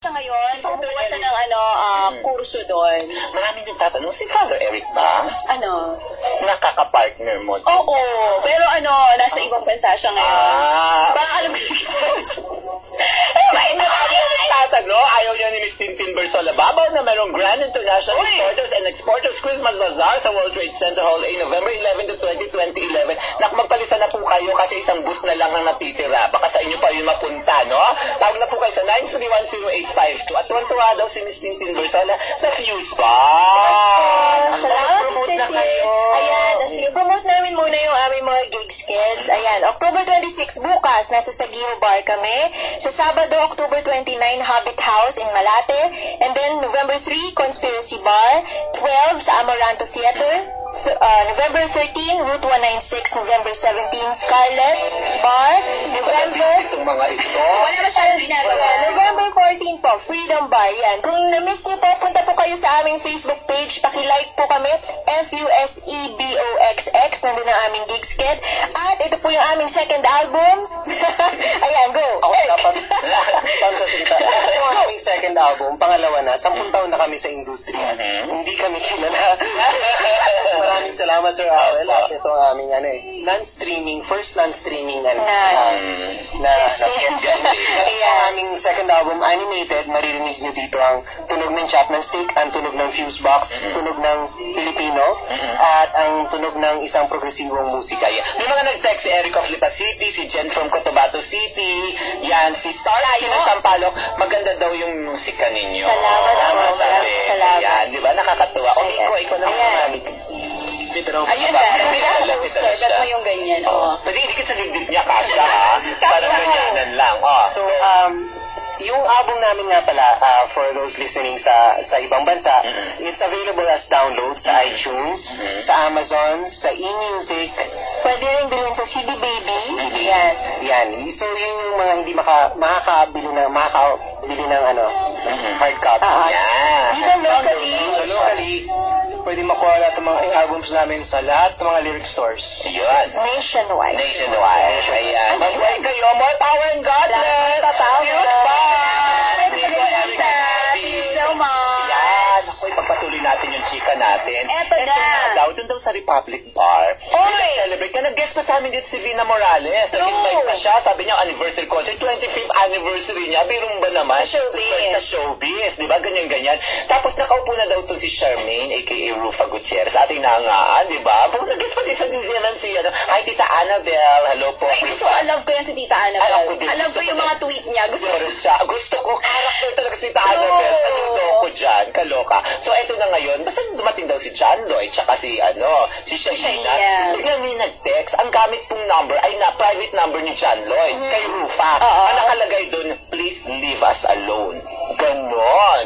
siya ngayon, kumuha siya ng kurso doon. Maraming nagtatanong, si Father Eric ba? Ano? Nakaka-partner mo? Oo, pero nasa ibang bansa siya ngayon. Parang alam ko nagtatanong, ayaw niya ni Miss Tintin Bersola Babaw na mayroong Grand International Importers and Exporters Christmas Bazaar sa World Trade Center Hall A, November 11 to 20, 2011. Magpalisa na po kayo kasi isang booth na lang ang natitira. Baka sa inyo pa yun mapunta, no? Tawag na po kayo sa 9310852. At tuwan-tuwa daw si Miss Tintin Bersola sa Fuse Bar. Salamat, promote na kayo. Ayan, sige, promote namin muna yung aming mga gigs, kids. Ayan, October 26, bukas, nasa Saguio Bar kami. Sa Sabado, October 29, Hobbit House in Malate. And then, November 3, Conspiracy Bar. 12, sa Amaranto Theater. November 13, Route 196. November 17, Scarlet Bar. November... Itong mga ito. Wala masyadong ginagawa. November 14 po, Freedom Bar. Yan. Kung na-miss niyo po, punta po kayo sa aming Facebook page. Paki-like po kami. FUSEBOXX. Nandun ang aming gigs, kid. At ito po yung aming second album. Ayan, go. Ako dapat pamsasalita. Ito yung aming second album. Pangalawa na. 10 taon na kami sa industriya. Hindi kami kilala. Maraming salamat, Sir Awel. At ito ang aming non-streaming, first non-streaming na ang aming second album, Animated. Maririnig nyo dito ang tunog ng Chapman Stick, ang tunog ng Fuse Box, tunog ng Filipino, at ang tunog ng isang progresibong musika. May mga nag-text si Eric of Lipa City, si Jen from Cotabato City, yan, si Star ng Sampaloc. Maganda daw yung musika ninyo. Salamat. Salamat. Yan, di ba? Nakakatuwa. O, ikaw naman namin. Ayun na, pinaka-poster. Bet mo yung ganyan. Pwede idikit sa dibdib niya, Kasha, ha? Parang ganyanan lang. So, yung album namin nga pala, for those listening sa ibang bansa, it's available as download sa iTunes, sa Amazon, sa eMusic. Pwede rin bilhin sa CD Baby. Yan. So, yun yung mga hindi makakabili ng hard copy. Dito locally. So, locally, pwede makuha lahat ng mga albums namin sa lahat ng mga lyric stores. Yes. Nationwide. Ayan. Mag-buhay kayo. More power and God bless. Thank you so much. Yan. Ako, ipagpatuloy natin yung chika natin. Eto na. Doon daw sa Republic Bar. Celebrate ka. Nag-guest pa sa amin dito si Vina Morales. Nag-invite pa siya. Sabi niya, anniversary concert. 25th anniversary niya. Birong ba naman? Sa showbiz. Diba? Ganyan-ganyan. Tapos nakaupo na daw to si Charmaine, a.k.a. Rufa Gutierrez. Sa ating nangaan, diba? Nag-guest pa din sa DZMM si Hi, Tita Annabelle. Hello po. Ay, so, alam ko yan si Tita Annabelle. Alam ko yung mga tweet niya. Gusto ko. Character talaga si Tita Annabelle. Saludo ko dyan. Kaloka. So, eto na ngayon. Basta dumating daw si John Lloyd, tsaka si Shaina. Biglang may nag-text. Ang gamit pong number ay private number ni John Lloyd. Kay Rufa. Ang nakalagay doon, please leave us alone. Ganon.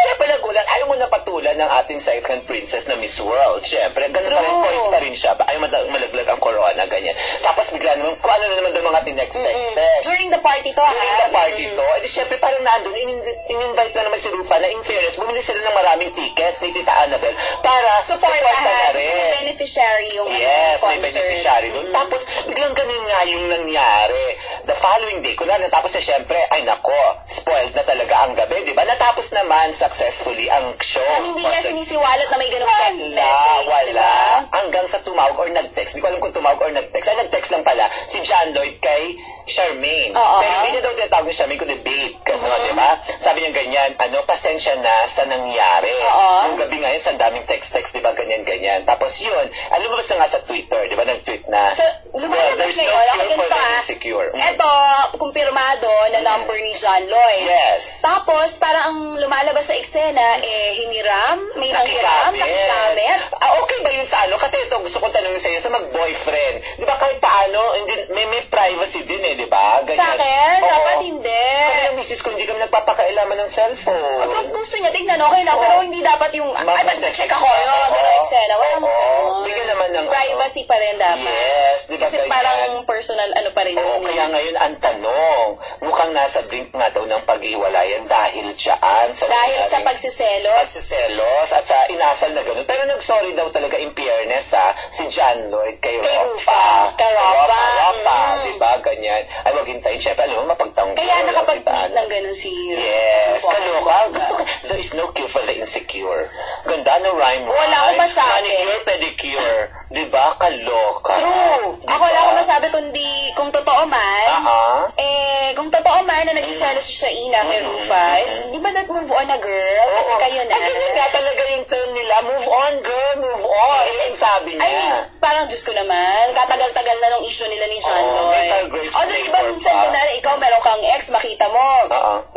Siyempre nagulat. Ayaw mo napatulan ng ating second princess na Miss World. Siyempre, ganon pa rin. Poise pa rin siya. Ayaw malaglag ang corona. Ganyan. Tapos bigla naman, kung ano na naman daw mga tinext-text. During the party to, During the party to. Edi siyempre, parang nandun, in-invite na naman si Rufa na in fairness, bumili sila ng maraming tickets ni Tita Annabelle para supportahan na rin. May beneficiary yung Yes, may concert. beneficiary doon. Tapos, biglang ganun nga yung nangyari. The following day, kung natapos na siyempre, ay nako, spoiled na talaga ang gabi, di ba? Natapos naman successfully ang show. Hindi niya sinisiwalat na may ganung text message, di ba? Hanggang sa tumawag or nag-text. Di ko alam kung tumawag or nag-text. Ay, nag-text lang pala si John Lloyd kay Charmaine. Pero hindi niya daw tinatawag ni Charmaine kundi babe. Di ba? Sabi niya ganyan, pasensya na sa nangyari. Yung gabi ngayon, sa daming text-text, di ba? Ganyan-ganyan. Tapos yun, lumabas na nga sa Twitter, di ba? Nag-tweet na. So, lumabas ngayon, ako ganito Eto, kumpirmado na number ni John Lloyd. Yes. Tapos, parang ang lumalabas sa eksena, hiniram, may nanghiram, nakigamit. Okay ba yun sa Kasi ito, gusto ko tanongin sa iyo, sa mag-boyfriend. Di ba kahit paano, may privacy din di ba? Sa akin, dapat hindi. Kami ng misis ko, hindi kami nagpapakailaman ng cellphone. Kung gusto niya, tignan, okay lang. Pero hindi dapat yung, check ako yun, gano'ng eksena. Wala mo. Bigyan naman ng privacy pa rin dapat. Yes, di ba? Kasi parang personal, pa rin. Kaya ngayon, ang tanong, mukhang nasa brink nga daw ng pag-iwalayan dahil dyan. Dahil sa pagsiselos. At sa inasal na gano'n. Pero nag-sorry daw talaga in fairness si John Lloyd kay Rafa. Kay Rafa. Di ba? Ganyan. Ay, wag hintayin. Siyempre, alam mo, tanggol. Kaya nakapag-tweet ng ganun si Yes, Rufa. kaloka. Gusto ko, there is no cure for the insecure. Ganda no rhyme. Wala akong masabi. Manicure, pedicure. Diba? Kaloka. True. Diba? Ako wala akong masabi kung totoo man. Kung totoo man na nagsiselos si Shaina kay Rufa, di ba nag-move on na girl? Kasi kayo na. Ay, ganyan nga talaga yung term nila. Move on, girl. Move on. Kasi yung sabi niya. Ay, parang Diyos ko naman. Katagal-tagal na nung issue nila ni John Lloyd. Miss Our Grapes Although, di ba flavor minsan pa. ko na ikaw meron kang ex, makita mo.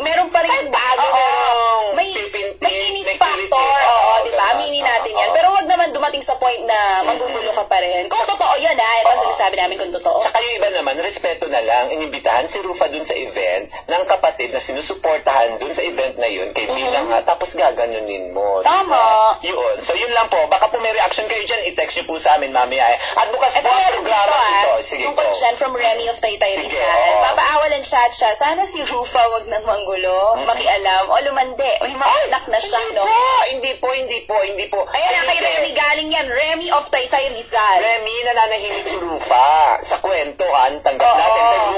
Meron pa rin. bago merong may pipintik, inis may factor. kiliti. Oo, di ba? Aminin natin yan. Pero wag naman dumating sa point na magugulo ka pa rin. Kung totoo yan, ito ang sinasabi namin kung totoo. Tsaka yung iba naman, respeto na lang, inibitahan si Rufa dun sa event ng kapatid na sinusuportahan dun sa event na yun kay Mina nga, tapos gaganunin mo. Tama. Diba? Yun. So yun lang po. Baka po may reaction kayo dyan, i-text nyo po sa amin mamaya. At bukas Ito po ang meron dito, programa ito. Sige tungkol po. dyan from Remy of Taytay Sige, Rizal. oo. Papaawal ang chat siya. Sana si Rufa wag nang manggulo, makialam, o lumande. May mga anak na siya, no? Hindi po. Ayan na, kay Remy galing yan. Remy of Taytay Rizal. Remy, nananahimik si Rufa. Sa kwento, tanggap natin. Dahil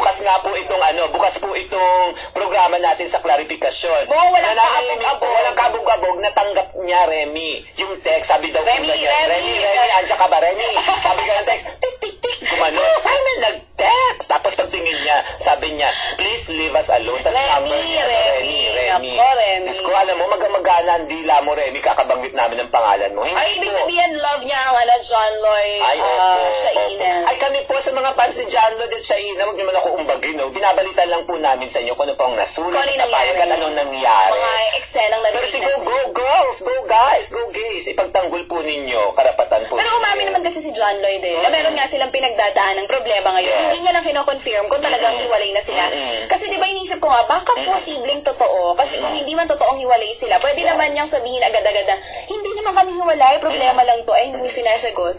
bukas po itong programa natin sa klarifikasyon. Walang Nananahimik po, kaabog-abog. walang kabog-abog, natanggap niya, Remy. Yung text, sabi daw Remy, Remy, andyan ka ba, Remy? Sabi ka ng text, tik. Gumano, ay, may nag-text. Tapos pagtingin niya, sabi niya, please leave us alone. Tas Remy. Nako, Remy. Diyos ko, alam mo, magamagana ang dila mo, Remy, kakabanggit namin ang pangalan mo. Hindi Ay, ibig po. sabihin, love niya ang John Lloyd, Ay, opo. Shaina. Ay, kami po sa mga fans ni John Lloyd at Shaina, huwag niyo man ako umbagin, no? Binabalita lang po namin sa inyo kung ano pong nasulit, Kung ano yung napayag at nangyari. anong nangyari. Mga eksenang Pero narinig sige, go girls, go guys, go gays. Ipagtanggol po ninyo, karapatan po Pero umamin naman kasi si John Lloyd na meron nga silang pinagdadaan ng problema ngayon. Yes. Hindi niya lang kino-confirm kung talagang hiwalay na sila. Kasi di ba inisip ko nga, baka posibleng totoo. Kasi kung hindi man totoong hiwalay sila, pwede naman niyang sabihin agad-agad na, hindi naman kami hiwalay, problema lang to. Ay, hindi sinasagot.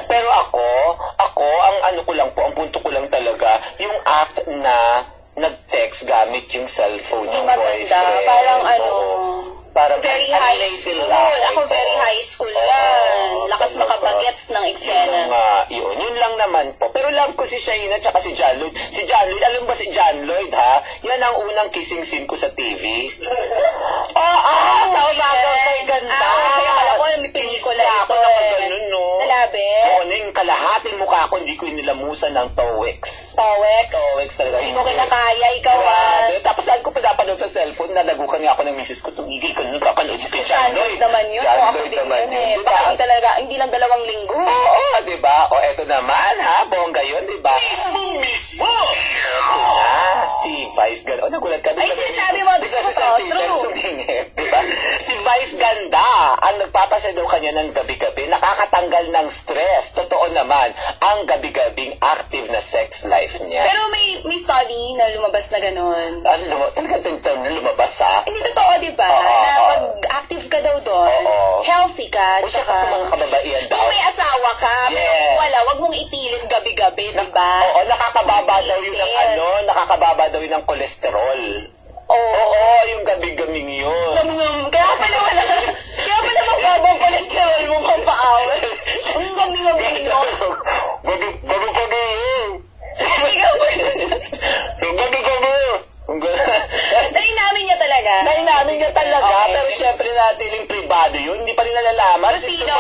Pero ako, ang punto ko lang talaga, yung act na nag-text gamit yung cellphone Hindi ng maganda. boyfriend. Parang Parang very high school. Ako very high school yan. Lakas makabagets ng eksena. Yun lang naman po. Pero love ko si Shaina tsaka si John Lloyd. Si John Lloyd, alam ba si John Lloyd, ha? Yan ang unang kissing scene ko sa TV. Sa umagang kay ganda. Kaya akala ko may pelikula ito Nakaganon, no? Sa labi? Oo, na yung kalahating mukha ko, hindi ko inilamusan ng Towex. Towex? Towex talaga. Hindi ko kinakaya, ikaw Grabe. Tapos lagi ko pinapanood sa cellphone, nadagukan nga ako ng misis ko, tumigil ko nung kakanood si John Lloyd. naman yun. John O, ako Lloyd din naman yun yun. eh. Diba? Baka hindi talaga, hindi lang 2 linggo. Oo, diba? O, eto naman, ha? Bongga yun, diba? Mismo! Si Vice Ganda. O, nagulat ka. Ay, sinasabi mo, gusto ko to. True. Sumingit, diba? Si Vice Ganda, ang nagpapasaya daw kanya ng gabi-gabi, nakakatanggal ng stress. Totoo naman, ang gabi-gabing active na sex life niya. Pero may study na lumabas na gano'n. Talaga itong term na lumabas, ha? Hindi totoo, di ba? Na pag active ka daw doon, healthy ka, O siya kasi mga kababaihan daw. kung may asawa ka, pero Yes. kung wala, wag mong ipilit gabi-gabi, di ba? Oo, nakakababa daw yun ng nakakababa daw yun ng kolesterol. Oo, yung gabi-gaming yun. Kaya pala magbabang cholesterol mo pampaawal. Ang gami-gami mo. Gabi-gabi yun. Ikaw ba? Gabi-gabi. Nainamin niya talaga. Nainamin niya talaga, Okay. pero syempre natiling privado yun. Hindi pa rin nalalaman. Sino?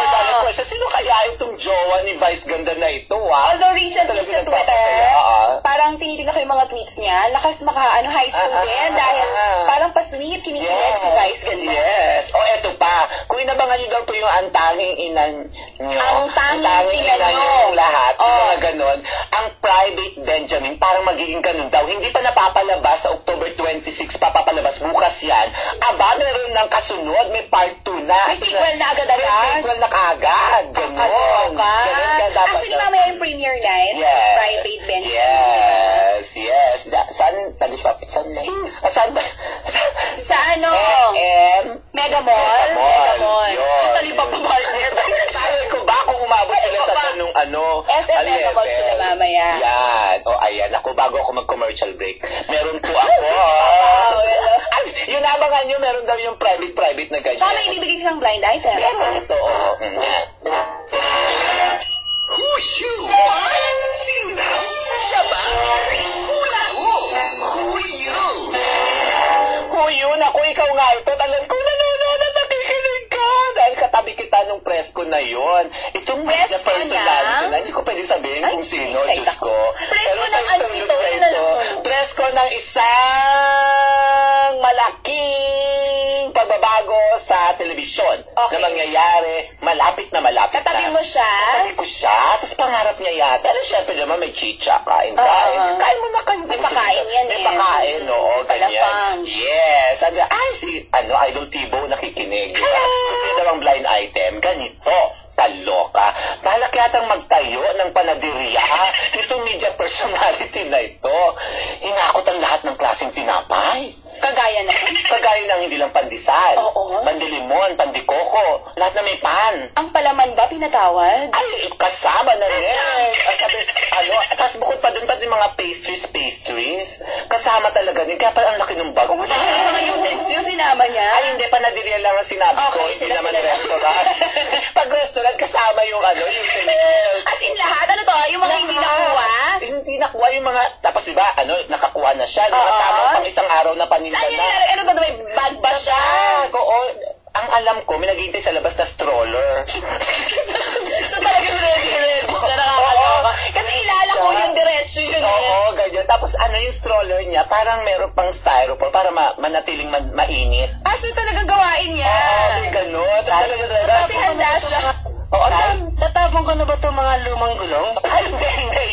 Sino kaya itong jowa ni Vice Ganda na ito, ha? Although recently Talaga sa Twitter, nagpapasaya, parang tinitignan ko yung mga tweets niya, lakas high school din, dahil parang pa-sweet, kinikilig si Vice Ganda. Yes. O eto pa, kung inabangan niyo daw po yung ang tanging ina nyo, Ang tanging ina nyo. yung lahat, yung mga ganon, ang private Benjamin, parang magiging ganon daw. Hindi pa napapalabas sa October 26, papapalabas bukas yan. Aba, meron ng kasunod, may part 2 na. May sequel na agad-agad. May sequel na kaagad. Ganon. Kaloka. Ganon ka dapat. Actually, mamaya yung premiere night, Yes. private bench. Yes. Saan talipapit? Saan ba? Saan ba? Sa ano? Mega Mall. Mega Mall. Yung Yun. talipapa partner. Sabi ko ba kung umabot sila sa ganung SM Mega Mall sila mamaya. Yan. O ayan. Ako, bago ako mag-commercial break, meron po ako. Yung nabangan nyo, meron daw yung private na ganyan. Tsaka may ibibigay kang blind item. Meron ito. Yan. Who you are? Sino? Siya ba? Hula-ho! Who you? Who you? Naku, ikaw nga ito. Alam ko nanonood at nakikinig ka. Dahil katabi kita nung presko na yon. Itong media Presko personality na? na, hindi ko pwede sabihin Ay, kung sino, excited Diyos ako. ko. Presko Pero ng ano ito? Yun na lang. Presko ng isang malaking pagbabago sa telebisyon Okay. na mangyayari malapit na malapit Katabi na. mo siya? Katabi ko siya, tapos pangarap niya yata. Pero syempre naman may chicha, kain. Kain mo na kayo. May pakain yan May eh. pakain, oo, ganyan. Palapang. Yes. Ay, si Idol Tibo nakikinig. Kasi daw ang blind item, ganito. Kaloka. Balak yatang magtayo ng panaderya itong media personality na ito. Hinakot ang lahat ng klaseng tinapay. Kagaya na. Kagaya ng hindi lang pandesal, Oo. pandilimon, pandikoko, lahat na may pan. Ang palaman ba pinatawad? Ay, kasama na rin. At sabi, tapos bukod pa dun, pati mga pastries, kasama talaga din. Kaya parang ang laki ng bag. Kung gusto ko yung mga utensils, sinama niya. Ay, hindi, panaderya lang ang sinabi ko. Okay, Hindi sila naman lang. restaurant. Pag restaurant, kasama yung utensils. As in lahat, ano to? Yung mga hindi nakuha? Hindi nakuha yung mga, tapos diba, nakakuha na siya. Mga Oo. tamang pang isang araw na paninda Saan yun na. nilalagay? Ano ba? May bag ba siya? Oo. Ang alam ko, may naghihintay sa labas na stroller. So talagang ready siya, nakakaloka. Kasi ilalako yung diretso yun eh. Oo, ganyan. Tapos yung stroller niya, parang meron pang styrofoam para manatiling mainit. So talagang gawain niya. Oo, ganun. Tapos talaga. Kasi handa siya. Oo, Tatapon ko na ba itong mga lumang gulong? Ay,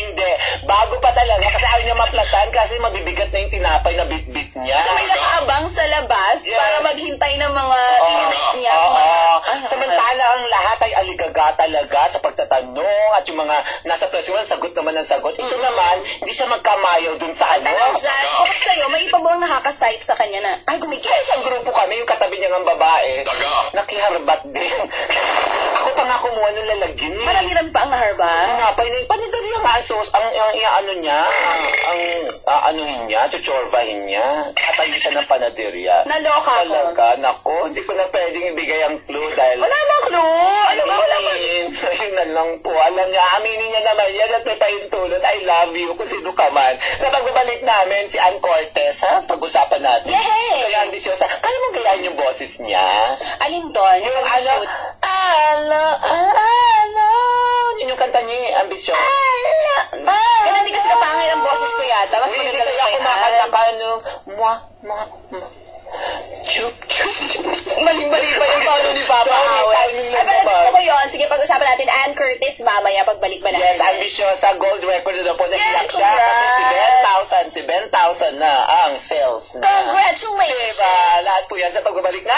hindi. Bago pa talaga kasi ayaw niya maplatan kasi mabibigat na yung tinapay na bit-bit niya. So may nakaabang sa labas Yes. para maghintay ng mga ininit niya. Oo. Samantala ang lahat ay aligaga talaga sa pagtatanong at yung mga nasa presidency, sagot naman ang sagot. Ito naman, hindi siya magkamayaw dun sa Tanong dyan, bukod sa'yo, may iba bang nakakasight sa kanya na, ay, Kaya gumigil. isang grupo kami, yung katabi niya ng babae, nakiharbat din. Ako pa nga kumuha ng lalagyan eh. Maramiran pa ang naharba. Tinapay na yung panidarya nga ang sauce, ang ano niya, ang anuhin niya, chuchorbahin niya. Atayin siya ng panaderya. Naloka ko. Talaga, nako, hindi ko na pwedeng ibigay ang clue dahil... Wala bang clue? Ano ba? Wala ba? Ayun na lang po. Alam niya, aminin niya naman yan at may pahintulot. I love you kung sino ka man. Sa pagbabalik namin, si Ann Cortez, Pag-usapan natin. Yay! Kaya ambisyosa. Kaya mo gayahin yung boses niya? Alin doon? Yung Yung pag-shoot. Yun yung kanta niya, ambisyon. Ganun din kasi kapangil ang boses ko yata. Mas Hindi maganda kaya kay kumakanta Ann. ka nung, chup. Mali-mali pa yung tono ni Papa Sorry, Howell. timing lang Ay, pero naman. gusto ko yun. Sige, pag-usapan natin Ann Curtis mamaya pagbalik ba natin. Yes, ambisyosa. Gold record na po. Nag-iyak siya. congrats. Kasi 10,000 na ang sales na. Congratulations! Diba? Lahat po yan sa pagbabalik na